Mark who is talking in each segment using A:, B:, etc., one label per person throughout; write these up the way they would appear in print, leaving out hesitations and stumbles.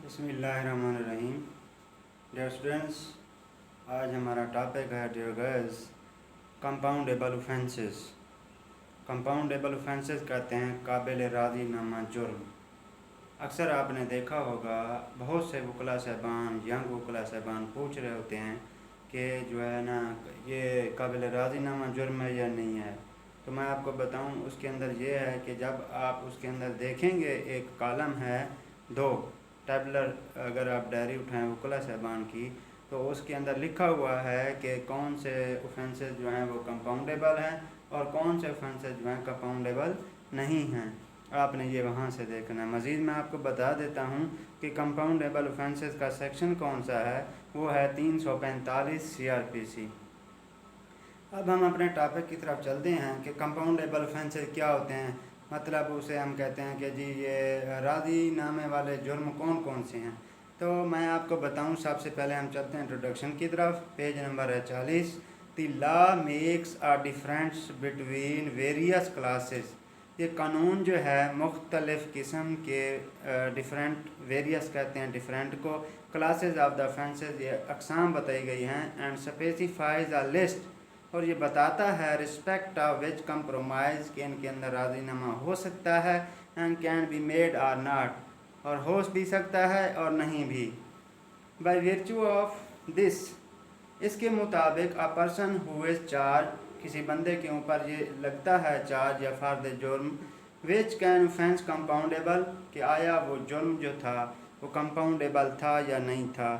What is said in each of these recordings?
A: बिस्मिल्लाहिर्रहमानिर्रहीम। Dear students, आज हमारा टॉपिक है dear girls compoundable offences. Compoundable offences कहते हैं काबिल राज़ीनामा जुर्म। अक्सर आपने देखा होगा बहुत से वकला साहबान, यंग वकला साहबान पूछ रहे होते हैं कि जो है ना ये काबिल राज़ीनामा जुर्म है या नहीं है। तो मैं आपको बताऊं, उसके अंदर ये है कि जब आप उसके अंदर देखेंगे एक कॉलम है दो टैबलर, अगर आप डायरी उठाएं वकला साहबान की, तो उसके अंदर लिखा हुआ है कि कौन से ऑफेंसेस जो हैं वो कंपाउंडेबल हैं और कौन से ऑफेंसेस जो हैं कंपाउंडेबल नहीं हैं। आपने ये वहाँ से देखना है। मज़ीद मैं आपको बता देता हूँ कि कंपाउंडेबल ऑफेंसेस का सेक्शन कौन सा है, वो है 345 CRPC। अब हम अपने टॉपिक की तरफ चलते हैं कि कंपाउंडेबल ऑफेंसेस क्या होते हैं। मतलब उसे हम कहते हैं कि जी ये राज़ीनामे वाले जुर्म कौन कौन से हैं। तो मैं आपको बताऊं, सबसे पहले हम चलते हैं इंट्रोडक्शन की तरफ। पेज नंबर है 40। The law makes a difference between various classes. ये कानून जो है मुख्तलिफ़ किस्म के डिफरेंट, वेरियस कहते हैं डिफरेंट को, क्लासेस ऑफ द ऑफेंसेस ये अकसाम बताई गई हैं, एंड स्पेसिफाइज अ लिस्ट, और ये बताता है रिस्पेक्ट ऑफ विच कंप्रोमाइज़ के इनके अंदर राज़ीनामा हो सकता है, एंड कैन बी मेड और नॉट, और हो भी सकता है और नहीं भी। बाय वर्च्यू ऑफ दिस, इसके मुताबिक a person who is charge, किसी बंदे के ऊपर ये लगता है चार्ज या फर्द जुर्म, विच कैन ऑफेंस कंपाउंडेबल, कि आया वो जुर्म जो था वो कंपाउंडेबल था या नहीं था।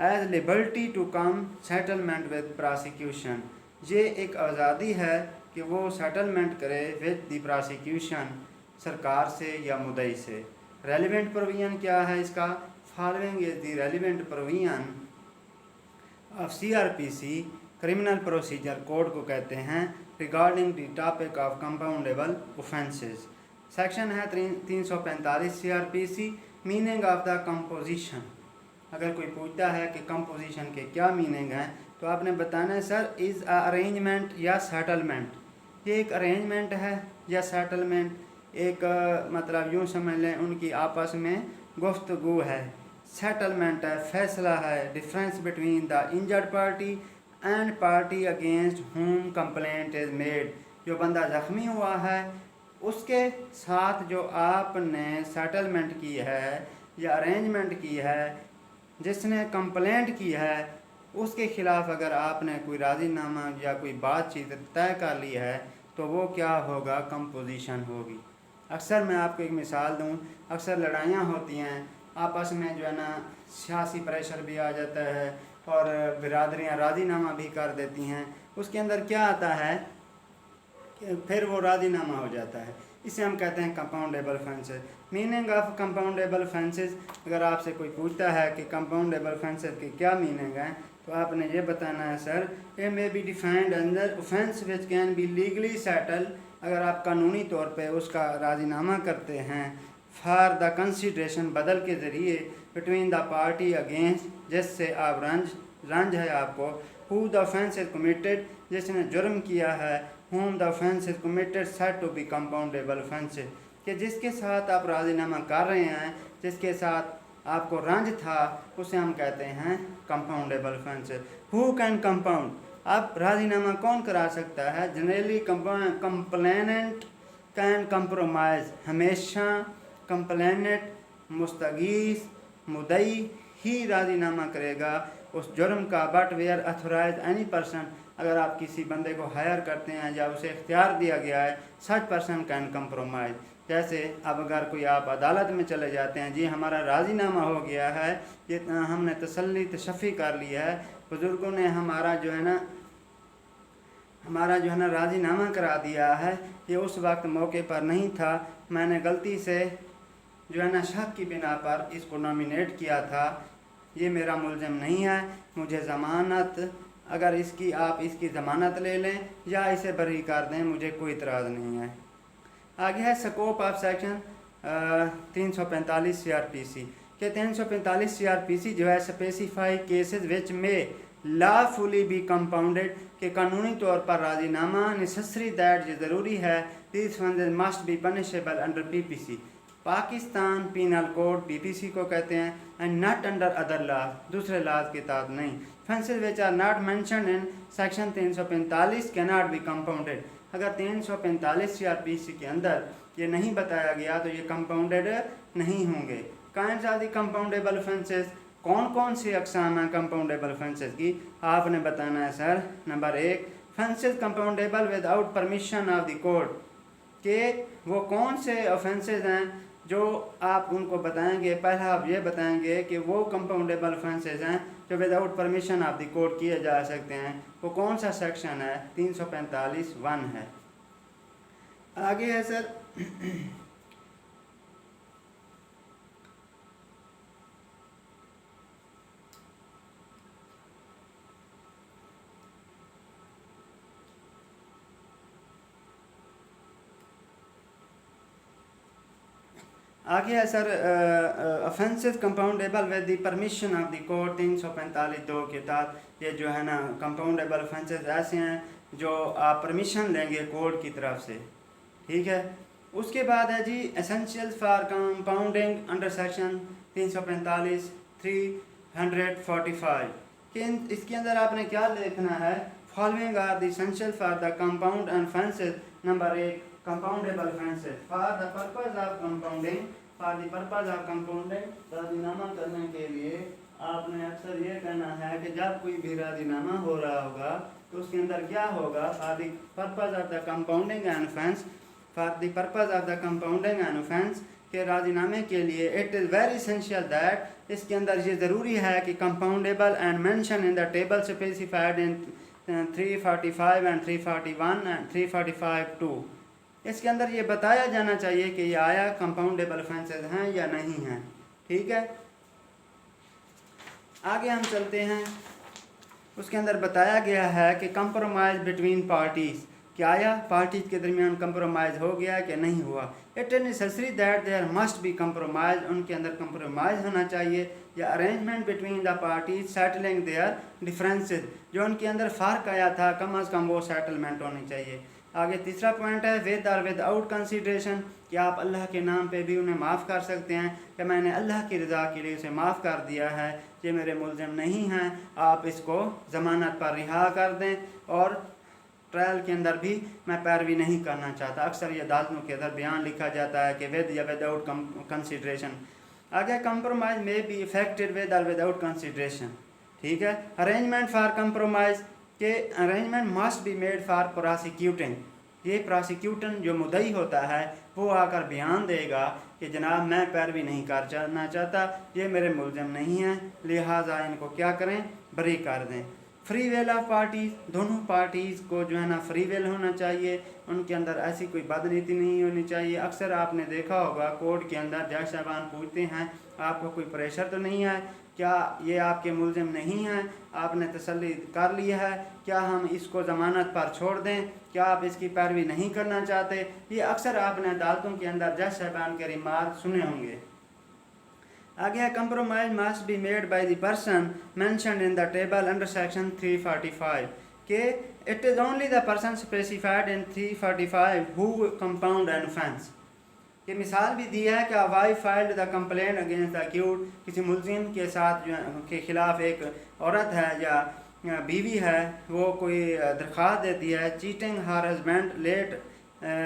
A: As liberty to come settlement with prosecution, ये एक आज़ादी है कि वो सेटलमेंट करे विद द प्रोसिक्यूशन, सरकार से या मुदई से। रेलिवेंट प्रोविजन क्या है इसका? Following is the relevant provision of CRPC, criminal procedure code को कहते हैं, regarding the topic of compoundable offences. Section है 345 CRPC, meaning of the composition. अगर कोई पूछता है कि कंपोजिशन के क्या मीनिंग हैं, तो आपने बताना है सर इज़ अरेंजमेंट या सेटलमेंट। ये एक अरेंजमेंट है या सेटलमेंट, एक मतलब यूँ समझ लें उनकी आपस में गुफ्तगू है। सेटलमेंट है, फैसला है, difference between the injured party and party against whom complaint is made. जो बंदा ज़ख्मी हुआ है उसके साथ जो आपने सेटलमेंट की है या अरेंजमेंट की है, जिसने कंप्लेंट की है उसके ख़िलाफ़ अगर आपने कोई राज़ीनामा या कोई बातचीत तय कर ली है, तो वो क्या होगा? कंपोजिशन होगी। अक्सर मैं आपको एक मिसाल दूं, अक्सर लड़ाइयाँ होती हैं आपस में, जो है ना सियासी प्रेशर भी आ जाता है और बिरादरियाँ राज़ीनामा भी कर देती हैं। उसके अंदर क्या आता है कि फिर वो राज़ीनामा हो जाता है। इसे हम कहते हैं compoundable offences. Meaning of compoundable offences, अगर आपसे कोई पूछता है कि कंपाउंडेबल ऑफेंसेस की क्या मीनिंग है, तो आपने ये बताना है sir A may be defined under offence which can be legally settle. अगर आप कानूनी तौर पे उसका राज़ीनामा करते हैं फॉर द कंसिडरेशन, बदल के ज़रिए, बिटवीन द पार्टी अगेंस्ट, जिससे आप रंज है आपको, who the offence is committed, जिसने जुर्म किया है, whom the offence is committed said to be compoundable offenses, कि जिसके साथ आप राज़ीनामा कर रहे हैं, जिसके साथ आपको रंज था, उसे हम कहते हैं compoundable offences. Who can compound, अब राज़ीनामा कौन करा सकता है? जनरली कंप्लेनेंट कैन कंप्रोमाइज़, हमेशा कंप्लेनेंट, मुस्तगीस, मुदई ही राज़ीनामा करेगा उस जुर्म का। But where authorise any person, अगर आप किसी बंदे को हायर करते हैं या उसे इख्तियार दिया गया है, सच पर्सन कैन कंप्रोमाइज़। जैसे अब अगर कोई आप अदालत में चले जाते हैं, जी हमारा राज़ीनामा हो गया है, ये हमने तसल्ली तशफ़ी कर लिया है, बुज़ुर्गों ने हमारा जो है ना राज़ीनामा करा दिया है, ये उस वक्त मौके पर नहीं था, मैंने गलती से जो है ना शक की बिना पर इसको नॉमिनेट किया था, ये मेरा मुल्ज़िम नहीं है, मुझे ज़मानत, अगर आप इसकी ज़मानत ले लें या इसे बरी कर दें, मुझे कोई इतराज़ नहीं है। आगे है स्कोप ऑफ सेक्शन 345 CRPC के 345 CRPC जो है स्पेसिफाई केसेस विच में लॉफुली बी कंपाउंडेड, के कानूनी तौर पर राज़ीनामा नेसेसरी दैट, ये ज़रूरी है, this offences must be punishable under PPC, Pakistan penal code PPC को कहते हैं, and not under other laws, दूसरे लॉज के तहत नहीं। Offences which are not mentioned in section 345 can not be compounded. अगर 345 सीआरपीसी के अंदर ये नहीं बताया गया तो ये कंपाउंडेड नहीं होंगे। Kinds of the compoundable offences, कौन कौन सी अकसाम हैं कंपाउंडेबल ऑफेंसेस की, आपने बताना है sir. Number 1, offences compoundable without permission of the court, के वो कौन से ऑफेंसेस हैं जो आप उनको बताएंगे। पहला आप ये बताएंगे कि वो कंपाउंडेबल ऑफेंसेस हैं जो without permission of the court किए जा सकते हैं। वो कौन सा सेक्शन है, 345(1) है। आगे है सर आगे है sir offences compoundable with the permission of the court, 345(2) के तहत ये जो है ना कंपाउंडेबल ऑफेंसेस ऐसे हैं जो आप परमिशन लेंगे कोर्ट की तरफ से, ठीक है। उसके बाद है जी essentials for compounding under section 345 345 कि इसके अंदर आपने क्या लिखना है, following are the essential for the compound and offences. Number 1, compoundable offences for the purpose of compounding, for the purpose of compounding, राजीनामा करने के लिए आपने अक्सर ये कहना है कि जब कोई भी राजीनामा हो रहा होगा तो उसके अंदर क्या होगा, for the purpose of the compounding and offence, for the purpose of the compounding and offence के राजीनामे के लिए it is very essential that, इसके अंदर ये ज़रूरी है कि compoundable and mention in the table specified in 345 and 341 and 345(2), इसके अंदर ये बताया जाना चाहिए कि ये आया कंपाउंडेबल ऑफेंसेस हैं या नहीं हैं, ठीक है। आगे हम चलते हैं, उसके अंदर बताया गया है कि कंप्रोमाइज़ बिटवीन पार्टीज़, क्या आया पार्टीज के दरमियान कंप्रोमाइज़ हो गया कि नहीं हुआ। It is necessary that there must be compromise, उनके अंदर कंप्रोमाइज़ होना चाहिए, या arrangement between the parties settling their differences, जो उनके अंदर फ़र्क आया था कम अज़ कम वो सेटलमेंट होनी चाहिए। आगे तीसरा पॉइंट है विद और विदाउट कंसीडरेशन, कि आप अल्लाह के नाम पे भी उन्हें माफ़ कर सकते हैं कि मैंने अल्लाह की रज़ा के लिए उसे माफ़ कर दिया है, ये मेरे मुल्ज़िम नहीं हैं, आप इसको ज़मानत पर रिहा कर दें, और ट्रायल के अंदर भी मैं पैरवी नहीं करना चाहता। अक्सर ये अदालतों के अंदर बयान लिखा जाता है कि विद या विदाउट कंसीडरेशन। आगे कंप्रोमाइज़ में बी इफेक्टेड विद और विदाउट कंसीडरेशन, ठीक है। अरेंजमेंट फॉर कंप्रोमाइज़ के arrangement must be made for prosecuting, ये प्रोसिक्यूटन जो मुद्दई होता है वो आकर बयान देगा कि जनाब मैं पैरवी नहीं करना चाहता, ये मेरे मुल्ज़िम नहीं हैं, लिहाजा इनको क्या करें, बरी कर दें। फ्री विल ऑफ पार्टीज़, दोनों पार्टीज़ को जो है ना फ्री विल होना चाहिए, उनके अंदर ऐसी कोई बदनीति नहीं होनी चाहिए। अक्सर आपने देखा होगा कोर्ट के अंदर जज साहबान पूछते हैं आपको कोई प्रेशर तो नहीं है, क्या ये आपके मुल्ज़िम नहीं हैं, आपने तसल्ली कर लिया है, क्या हम इसको ज़मानत पर छोड़ दें, क्या आप इसकी पैरवी नहीं करना चाहते। ये अक्सर आपने अदालतों के अंदर जज साहबान के रिमार्क सुने होंगे। आगे compromise must be made by the person mentioned in the table under section 345 के it is only the person specified in 345 who compound an offence. ये मिसाल भी दी है कि wife filed the complaint against the accused, किसी मुल्ज़िम के साथ जो के ख़िलाफ़ एक औरत है या बीवी है, वो कोई दरख्वास्त देती है, cheating her husband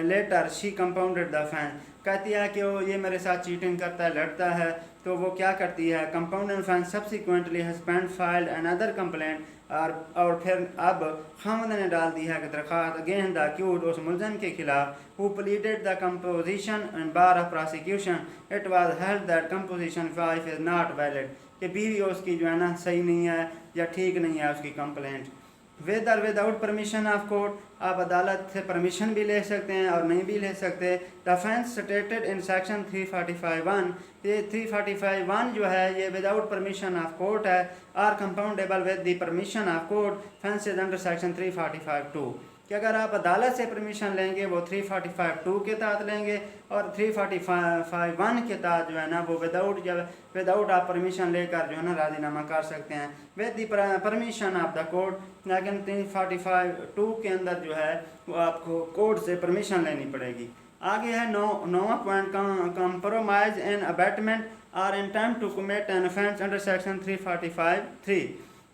A: later she compounded the offence, कहती है कि वो ये मेरे साथ चीटिंग करता है, लड़ता है, तो वो क्या करती है, compounded offence subsequently husband filed another complaint, और फिर अब खामद ने डाल दी है कि दरख्वास्त अगेंस्ट द अक्यूज, उस मुल्ज़िम के खिलाफ, who pleaded the composition and bar of prosecution, it was held that composition wife is not valid, कि बीवी उसकी जो है ना सही नहीं है या ठीक नहीं है उसकी कंप्लेंट। विद और विदाउट परमिशन ऑफ कोर्ट, आप अदालत से परमिशन भी ले सकते हैं और नहीं भी ले सकते। The offence stated in section 345(1), ये 345(1) जो है ये विदाउट परमिशन ऑफ कोर्ट है, are compoundable with the permission of court offences under section 345(2), कि अगर आप अदालत से परमिशन लेंगे वो 345(2) के तहत लेंगे, और 345(1) के तहत जो है ना वो विदाउट आप परमिशन लेकर जो है ना राजीनामा कर सकते हैं with the permission of the court. लेकिन 345(2) के अंदर जो है वो आपको कोर्ट से परमिशन लेनी पड़ेगी। आगे है नौवां पॉइंट, कंप्रोमाइज इन अबैटमेंट और attempt to commit an offence under section 345(3).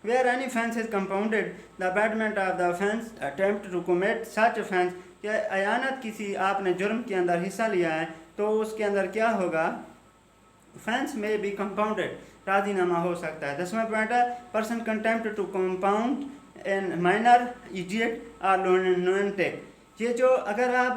A: Where any offence is compounded, the abetment of the offence, attempt to commit such offence, कि अयानत किसी आपने जुर्म के अंदर हिस्सा लिया है तो उसके अंदर क्या होगा, offence may be compounded, राजीनामा हो सकता है। 10वां पॉइंट है person competent to compound in minor idiot और लुनेटिक। ये जो अगर आप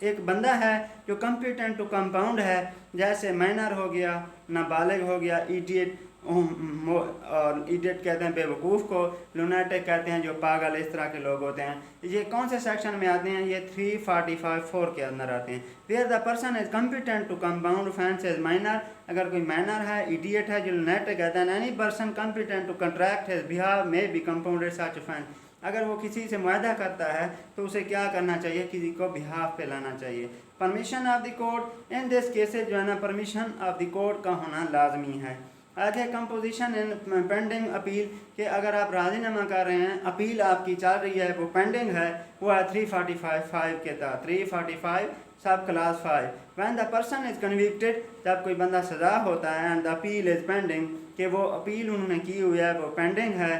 A: एक बंदा है जो कम्पिटेंट टू कंपाउंड है, जैसे माइनर हो गया, नाबालिग हो गया, इडियट, और इडियट कहते हैं बेवकूफ़ को, लुनेटिक कहते हैं जो पागल, इस तरह के लोग होते हैं। ये कौन से सेक्शन में आते हैं, ये 345(4) के अंदर आते हैं। Where the person is competent to compound offence is minor, अगर कोई माइनर है, इडियट है, जो लुनेटिक कहते हैं, any person competent to contract his behalf may be compounded such offence, अगर वो किसी से मुआहदा करता है तो उसे क्या करना चाहिए, किसी को बिहाफ पे लाना चाहिए। Permission of the court, in this cases जो है ना परमिशन ऑफ द कोर्ट का होना लाजमी है। आगे कंपोजिशन इन पेंडिंग अपील, कि अगर आप राजीनामा कर रहे हैं, अपील आपकी चल रही है, वो पेंडिंग है, वो है 345(5) के तहत, 345 सब class 5। When the person is convicted, जब कोई बंदा सजा होता है, and the appeal is pending, कि वो अपील उन्होंने की हुई है, वो पेंडिंग है,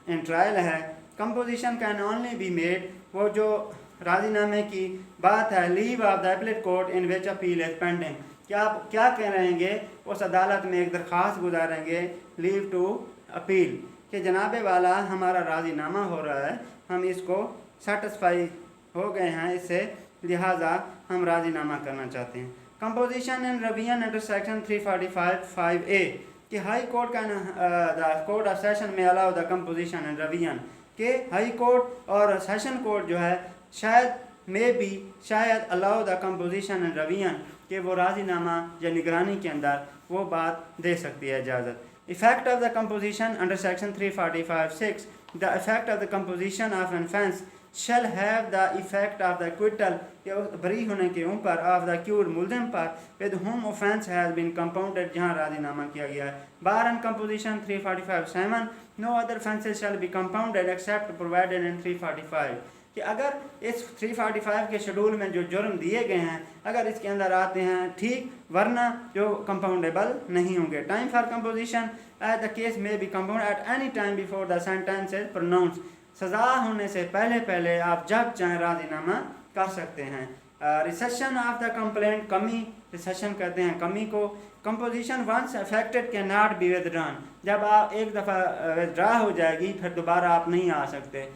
A: इन ट्रायल है। Composition can only be made, वो जो राजीनामे की बात है, leave of the appellate court in which appeal is pending, क्या आप क्या करेंगे, उस अदालत में एक दरख्वास्त गुजारेंगे लीव टू अपील, कि जनाबे वाला हमारा राजीनामा हो रहा है, हम इसको सेटिस्फाई हो गए हैं इससे, लिहाजा हम राजीनामा करना चाहते हैं। Composition in revision under section 345(5)(a), कि हाई कोर्ट का द कोर्ट ऑफ सेशन में allow the composition in revision, कि हाई कोर्ट और सेशन कोर्ट जो है शायद allow the composition in revision, कि वो राजीनामा या निगरानी के अंदर वो बात दे सकती है इजाज़त। Effect of the composition under section 345(6), the effect of the composition of an offence shall have the effect of the acquittal, बरी होने के ऊपर, ऑफ द क्यूर मुलजिम पर, with whom offence has been compounded, जहाँ राजीनामा किया गया है। Bar and composition 345(7), no other offences shall be compounded except provided in 345, कि अगर इस 345 के शेड्यूल में जो जुर्म दिए गए हैं अगर इसके अंदर आते हैं ठीक, वरना जो कंपाउंडेबल नहीं होंगे। Time for composition, at the case में be compound at any time before the sentence is pronounce, सज़ा होने से पहले आप जब चाहें राजीनामा कर सकते हैं। रिसेशन ऑफ द कंप्लेंट, कमी, रिसेशन कहते हैं कमी को। Composition once affected can not be withdrawn, जब आप एक दफ़ा विदड्रा हो जाएगी फिर दोबारा आप नहीं आ सकते।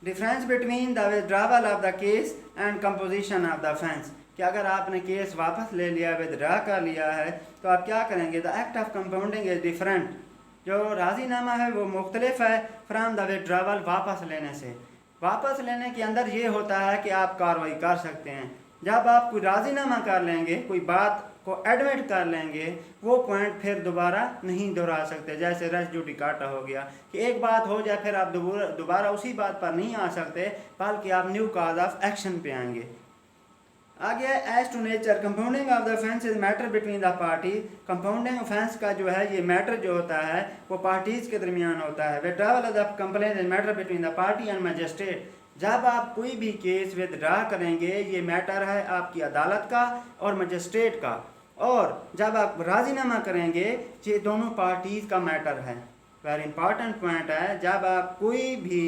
A: Difference between the withdrawal of the case and composition of the offence, कि अगर आपने केस वापस ले लिया, विदड्रा कर लिया है, तो आप क्या करेंगे। The act of compounding is different, जो राजीनामा है वो मुख्तलिफ है फ्राम द विदड्रावल, वापस लेने से। वापस लेने के अंदर ये होता है कि आप कार्रवाई कर सकते हैं। जब आप कोई राजीनामा कर लेंगे, कोई बात को एडमिट कर लेंगे, वो पॉइंट फिर दोबारा नहीं दोहरा सकते। जैसे रेस जुडिकाटा हो गया, कि एक बात हो जाए फिर आप दोबारा उसी बात पर नहीं आ सकते, बल्कि आप न्यू काज ऑफ एक्शन पे आएंगे। आगे as to nature, compounding of the offence is matter between the party, compounding offence का जो है ये मैटर जो होता है वो पार्टीज के दरमियान होता है। Withdrawal of the complaint is matter between the party and magistrate, जब आप कोई भी केस विदड्रा करेंगे ये मैटर है आपकी अदालत का और मजिस्ट्रेट का, और जब आप राजीनामा करेंगे ये दोनों पार्टीज का मैटर है। वेरी इंपॉर्टेंट पॉइंट है, जब आप कोई भी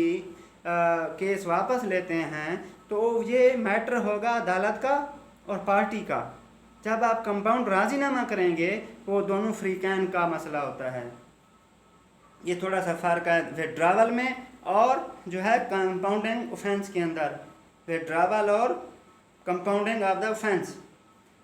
A: केस वापस लेते हैं तो ये मैटर होगा अदालत का और पार्टी का। जब आप कंपाउंड राजीनामा करेंगे वो दोनों फ्रीकैन का मसला होता है। ये थोड़ा सा फ़र्क है विड्रावल में और जो है कंपाउंडिंग ऑफेंस के अंदर, विड्रावल और कंपाउंडिंग ऑफ द ऑफेंस।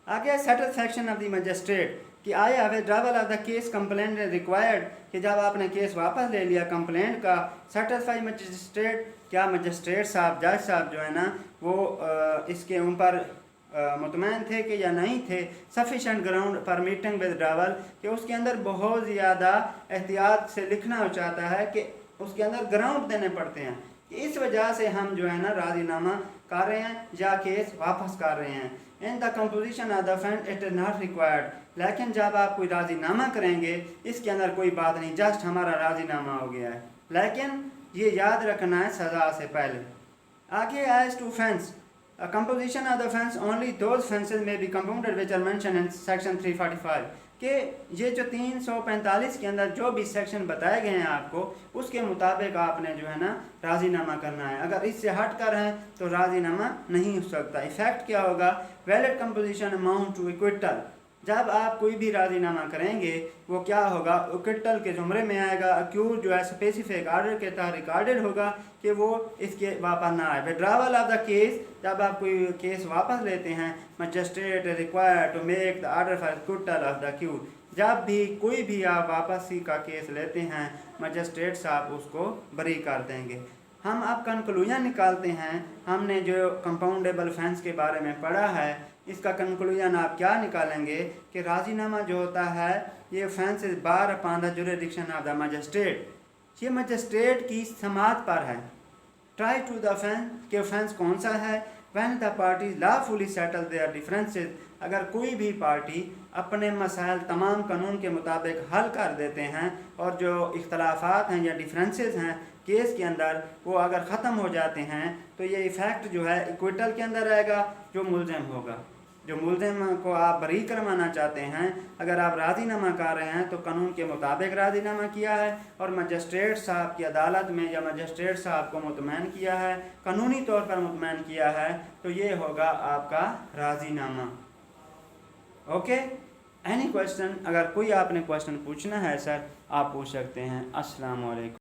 A: आगे सेटिस्फैक्शन ऑफ द मजिस्ट्रेट, कि आया withdrawal of the case complaint required, कि जब आपने केस वापस ले लिया कंप्लेंट का, सेटिस्फाई मजिस्ट्रेट, क्या मजिस्ट्रेट साहब, जज साहब जो है ना वो इसके ऊपर मुतमईन थे कि या नहीं थे। सफिशेंट ग्राउंड परमिटिंग विदड्रावल, कि उसके अंदर बहुत ज़्यादा एहतियात से लिखना हो चाहता है कि उसके अंदर ग्राउंड देने पड़ते हैं, कि इस वजह से हम जो है ना राजीनामा कर रहे हैं या केस वापस कर रहे हैं। In the composition of the offence it is not required, लेकिन जब आप कोई राजीनामा करेंगे इसके अंदर कोई बात नहीं, जस्ट हमारा राजीनामा हो गया है। लेकिन ये याद रखना है सज़ा से पहले। आगे as to offence, composition of the offence, only those offences में be compounded which are mentioned in section 345, कि ये जो 345 के अंदर जो भी सेक्शन बताए गए हैं आपको, उसके मुताबिक आपने जो है ना राजीनामा करना है। अगर इससे हट कर है तो राजीनामा नहीं हो सकता। इफेक्ट क्या होगा? Valid composition amount to acquittal. जब आप कोई भी राजीनामा करेंगे वो क्या होगा? इक्विटल के जुमरे में आएगा। अक्यूज जो है स्पेसिफिक ऑर्डर के तहत रिकॉर्डेड होगा कि वो इसके वापस ना आए। विड्रावल ऑफ द केस, जब आप कोई केस वापस लेते हैं, magistrate required to make the order for acquittal of the accused. जब भी कोई भी आप वापसी का केस लेते हैं, मजिस्ट्रेट साहब उसको बरी कर देंगे। हम अब कंक्लूजन निकालते हैं। हमने जो कंपाउंडेबल ऑफेंस के बारे में पढ़ा है, इसका कंक्लूजन आप क्या निकालेंगे कि राजीनामा जो होता है ये offence is bar upon the jurisdiction of the magistrate. ये मजिस्ट्रेट की समात पर है। ट्राई टू द ऑफेंस के ऑफेंस कौन सा है? When the parties lawfully settle there differences, अगर कोई भी पार्टी अपने मसाइल तमाम कानून के मुताबिक हल कर देते हैं और जो इख्तलाफात हैं या डिफरेंसेस हैं केस के अंदर वो अगर ख़त्म हो जाते हैं, तो ये इफ़ेक्ट जो है इक्विटल के अंदर रहेगा। जो मुलजिम होगा, जो मुलजिम को आप बरी करवाना चाहते हैं, अगर आप राजीनामा कर रहे हैं तो कानून के मुताबिक राजीनामा किया है और मजिस्ट्रेट साहब की अदालत में या मजिस्ट्रेट साहब को मुतमैन किया है, कानूनी तौर पर मुतमैन किया है, तो ये होगा आपका राजीनामा। Okay, any question? अगर कोई आपने क्वेश्चन पूछना है सर, आप पूछ सकते हैं। अस्सलाम वालेकुम।